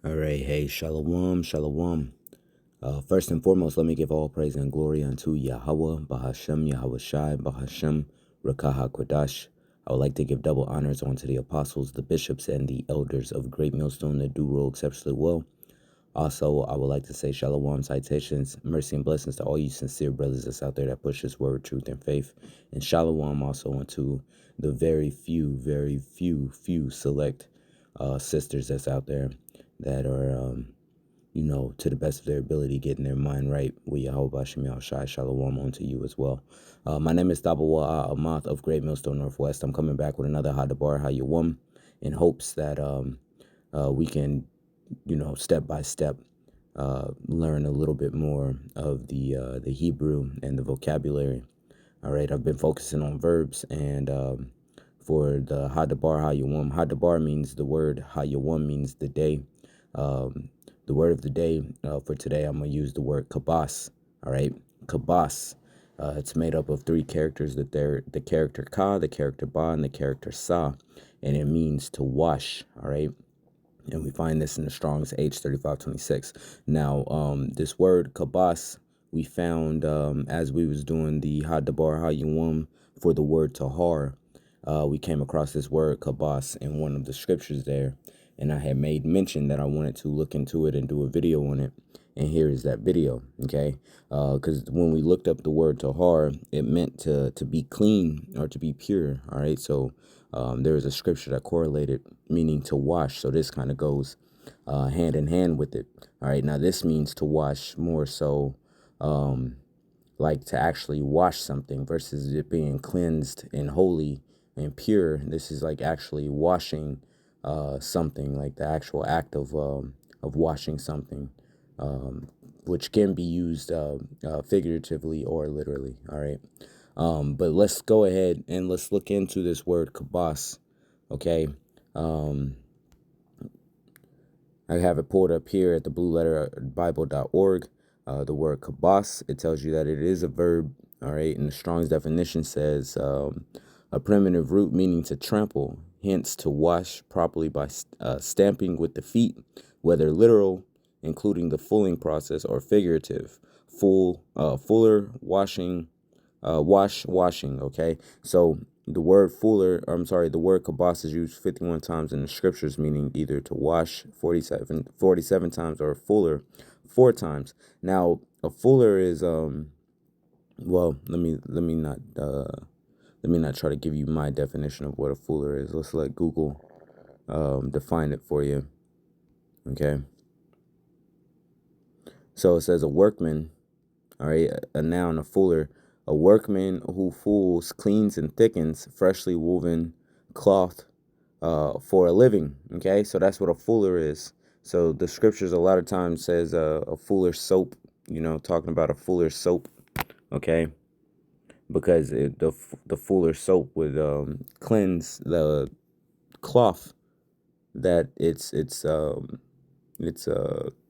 All right, hey, shalom, shalom. First and foremost, let me give all praise and glory unto Yahweh, Bahashem, Yahweh Shai, Bahashem, Rakaha Kodash. I would like to give double honors unto the apostles, the bishops, and the elders of Great Millstone that do rule exceptionally well. Also, I would like to say shalom, citations, mercy, and blessings to all you sincere brothers that's out there that push this word, truth, and faith. And shalom also unto the very few select sisters that's out there that are, to the best of their ability, getting their mind right. We Yahweh Bashem Yahweh Shai Shalom unto you as well. My name is Tabawa Amath of Great Millstone Northwest. I'm coming back with another HADABAR HAYAWAM in hopes that we can, step by step, learn a little bit more of the Hebrew and the vocabulary. All right, I've been focusing on verbs, and for the HADABAR HAYAWAM, HADABAR means the word, HAYAWAM means the day. The word of the day for today, I'm going to use the word KABAS. All right, KABAS. It's made up of three characters, the character Ka, the character Ba, and the character Sa, and it means to wash. All right. And we find this in the Strong's H3526. Now, this word kabas, we found as we was doing the HADABAR HAYAWAM for the word tahar. We came across this word kabas in one of the scriptures there. And I had made mention that I wanted to look into it and do a video on it. And here is that video, okay? Because when we looked up the word tahar, it meant to be clean or to be pure, all right? So there is a scripture that correlated, meaning to wash. So this kind of goes hand in hand with it, all right? Now, this means to wash more so like to actually wash something versus it being cleansed and holy and pure. This is like actually washing something, like the actual act of washing something, which can be used figuratively or literally. All right. But let's go ahead and let's look into this word kabas. Okay. I have it pulled up here at the blueletterbible.org. The word kabas, it tells you that it is a verb. All right. And the Strong's definition says a primitive root meaning to trample, hence to wash properly by stamping with the feet, whether literal, including the fulling process, or figurative, fuller, washing, washing. Okay. So the word the word kabas is used 51 times in the scriptures, meaning either to wash 47 times or fuller 4 times. Now, a fuller is, well, let me not try to give you my definition of what a fuller is. Let's let Google define it for you. Okay. So it says a workman, all right, a noun, a fuller, a workman who fulls, cleans, and thickens freshly woven cloth for a living. Okay, so that's what a fuller is. So the scriptures a lot of times says a fuller soap, talking about a fuller soap. Okay, because the fuller soap would cleanse the cloth that it's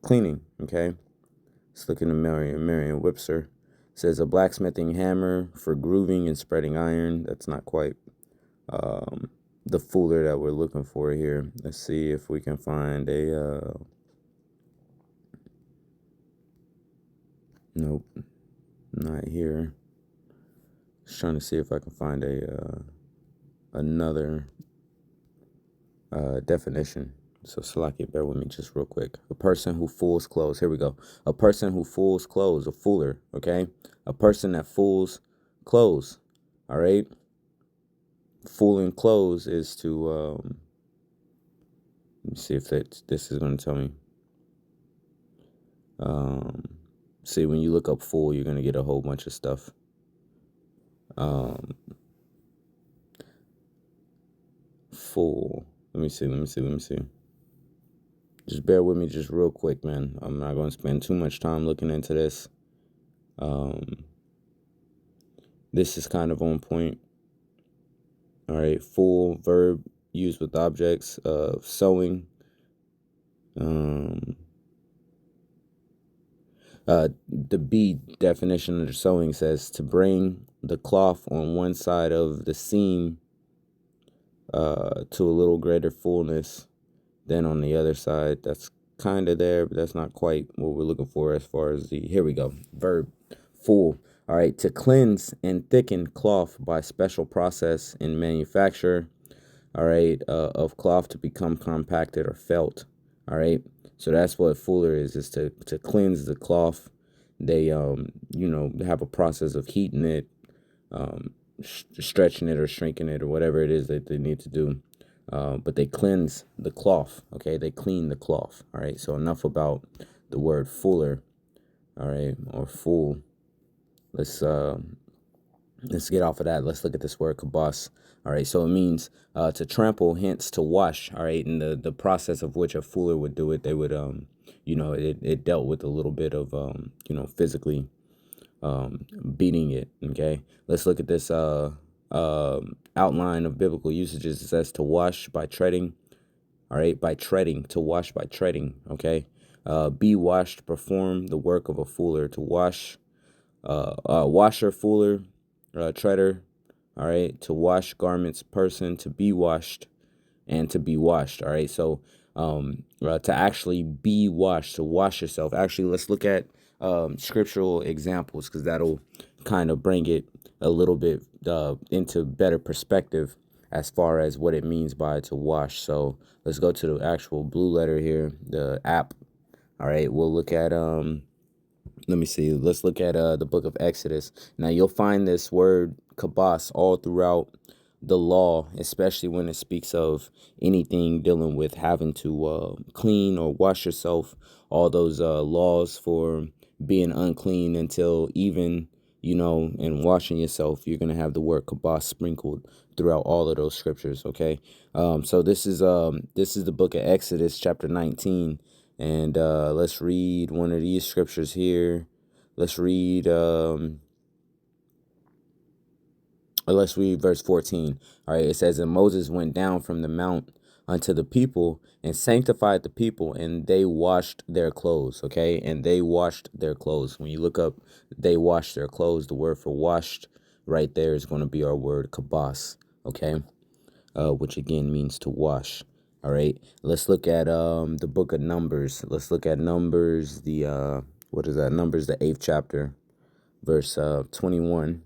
cleaning. Okay, let's look in the Merriam-Webster. It says a blacksmithing hammer for grooving and spreading iron. That's not quite the fuller that we're looking for here. Let's see if we can find a nope, not here. Just trying to see if I can find a another definition. So Salaki, bear with me just real quick. A person who fools clothes. Here we go. A person who fools clothes, a fuller, okay? A person that fools clothes, all right? Fooling clothes is to, let me see if this is going to tell me. See, when you look up fool, you're going to get a whole bunch of stuff. Fool. Let me see. Just bear with me just real quick, man. I'm not going to spend too much time looking into this. This is kind of on point. All right, full verb used with objects of sewing. The B definition of sewing says to bring the cloth on one side of the seam to a little greater fullness than on the other side. That's kind of there, but that's not quite what we're looking for as far as the, here we go, verb, full. All right, to cleanse and thicken cloth by special process in manufacture, all right, of cloth to become compacted or felt. All right, so that's what fuller is to cleanse the cloth. They have a process of heating it, stretching it or shrinking it or whatever it is that they need to do. But they cleanse the cloth. Okay, they clean the cloth. All right, so enough about the word fuller. All right, or full. Let's get off of that. Let's look at this word kabas. All right, so it means to trample, hence to wash. All right, and the process of which a fuller would do it, they would it dealt with a little bit of physically beating it. Okay, let's look at this outline of biblical usages. It says to wash by treading. All right, by treading, to wash by treading. Okay, be washed, perform the work of a fuller. To wash, washer, fuller, treader. All right, to wash garments, person, to be washed, and to be washed. All right, so to actually be washed, to wash yourself. Actually, let's look at scriptural examples, because that'll kind of bring it a little bit into better perspective as far as what it means by to wash. So let's go to the actual blue letter here, the app. All right, we'll look at let me see. Let's look at the book of Exodus. Now you'll find this word kabas all throughout the law, especially when it speaks of anything dealing with having to clean or wash yourself. All those laws for being unclean until even, and washing yourself, you're going to have the word kabas sprinkled throughout all of those scriptures. Okay. So this is the book of Exodus, chapter 19. And let's read one of these scriptures here. Let's read verse 14. All right, it says, and Moses went down from the mount unto the people and sanctified the people, and they washed their clothes. Okay, and they washed their clothes. When you look up, they washed their clothes, the word for washed right there is going to be our word kabas. Okay, which again means to wash. All right, let's look at the book of Numbers. Let's look at Numbers, the what is that? Numbers, the 8th chapter, verse 21.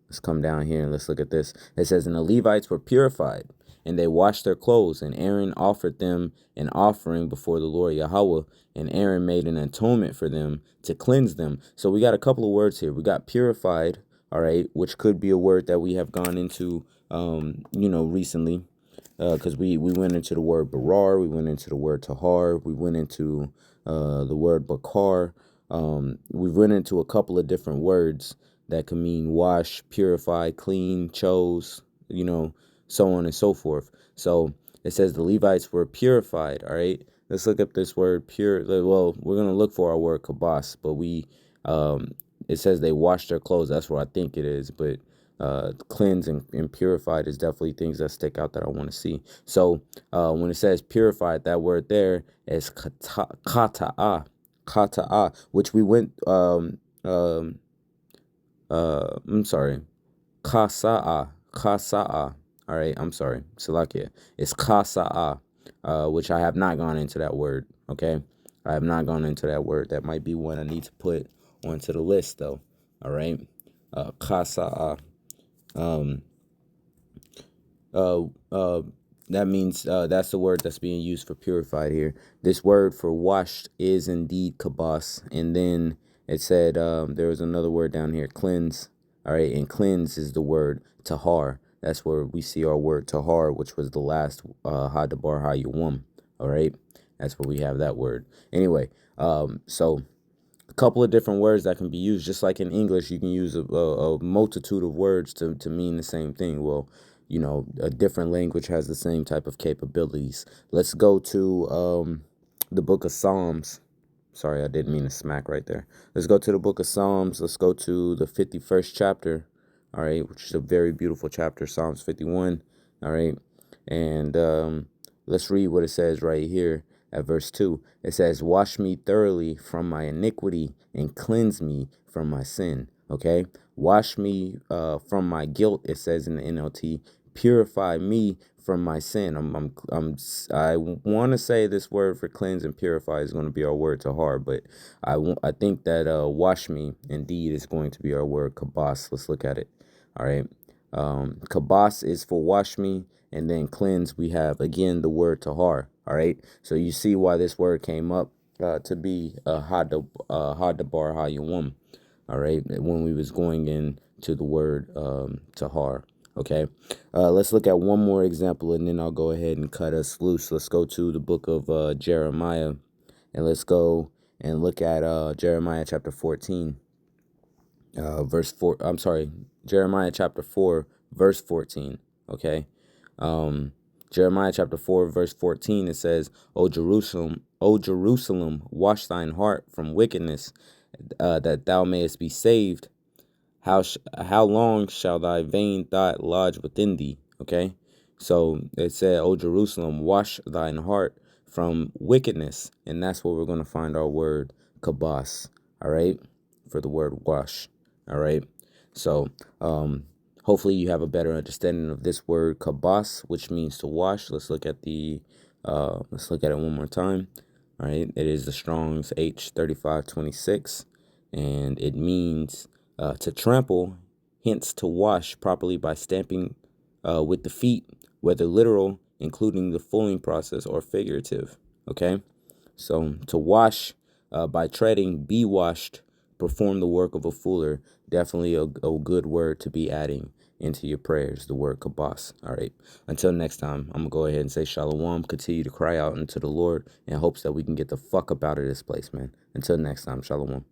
Let's come down here and let's look at this. It says, and the Levites were purified, and they washed their clothes, and Aaron offered them an offering before the Lord Yahweh, and Aaron made an atonement for them to cleanse them. So we got a couple of words here. We got purified, all right, which could be a word that we have gone into, recently, because we went into the word barar, we went into the word tahar, we went into the word bakar. We went into a couple of different words that can mean wash, purify, clean, chose, so on and so forth. So it says the Levites were purified. All right, let's look up this word pure. Well, we're going to look for our word kabas, but it says they washed their clothes. That's what I think it is. But cleanse and purified is definitely things that stick out that I want to see. So when it says purified, that word there is kata'a, which we went, I'm sorry, kasa'a. All right, I'm sorry, Salakia. It's kasa'a, which I have not gone into that word. Okay, I have not gone into that word. That might be one I need to put onto the list, though. All right, kasa'a. That means that's the word that's being used for purified here. This word for washed is indeed kabas, and then it said there was another word down here, cleanse. All right, and cleanse is the word tahar. That's where we see our word tahar, which was the last HADABAR HAYAWAM. All right, that's where we have that word. Anyway, so a couple of different words that can be used, just like in English, you can use a multitude of words to mean the same thing. Well, a different language has the same type of capabilities. Let's go to the book of Psalms. Sorry, I didn't mean to smack right there. Let's go to the book of Psalms. Let's go to the 51st chapter, all right, which is a very beautiful chapter, Psalms 51, all right. And let's read what it says right here at verse 2. It says, wash me thoroughly from my iniquity and cleanse me from my sin, okay? Wash me from my guilt, it says in the NLT. Purify me from my sin. I want to say this word for cleanse and purify is going to be our word tahar, but I think that wash me indeed is going to be our word kabas. Let's look at it. All right. Kabas is for wash me, and then cleanse we have again the word tahar. All right. So you see why this word came up to be hadabar HAYAWAM. All right, when we was going into the word tahar. Okay, let's look at one more example, and then I'll go ahead and cut us loose. Let's go to the book of Jeremiah, and let's go and look at Jeremiah chapter 14, verse 4. I'm sorry, Jeremiah chapter 4, verse 14. Okay, Jeremiah chapter 4, verse 14. It says, O Jerusalem, wash thine heart from wickedness, that thou mayest be saved. How long shall thy vain thought lodge within thee? Okay, so it said, O Jerusalem, wash thine heart from wickedness, and that's where we're going to find our word kabas. All right, for the word wash. All right, so hopefully you have a better understanding of this word kabas, which means to wash. Let's look at it one more time. All right, it is the Strong's H3526, and it means to trample, hence to wash properly by stamping with the feet, whether literal, including the fulling process, or figurative. Okay, so to wash by treading, be washed, perform the work of a fuller. Definitely a good word to be adding into your prayers, the word kabas. All right. Until next time, I'm going to go ahead and say shalom. Continue to cry out unto the Lord in hopes that we can get the fuck up out of this place, man. Until next time, shalom.